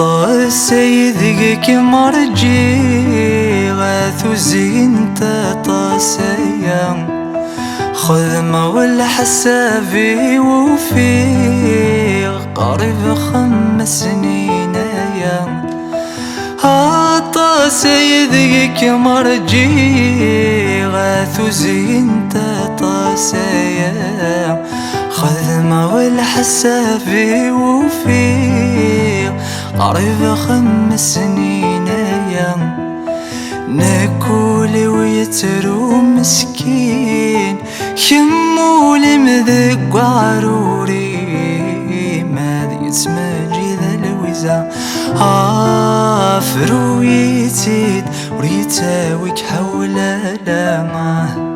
طاسيدك مرجي غاثو زينت طاسيا خذ مول حسابي وفي قريب 5 سنين يا طاسيدك مرجي غاثو زينت طاسيا خذ مول حسابي وفي قريب 5 سنين يا ناكل ويترو مسكين خمولي مذق وعروري ما يتماجي ذا الوزا عافرو يتيد وريتاويك حول لامه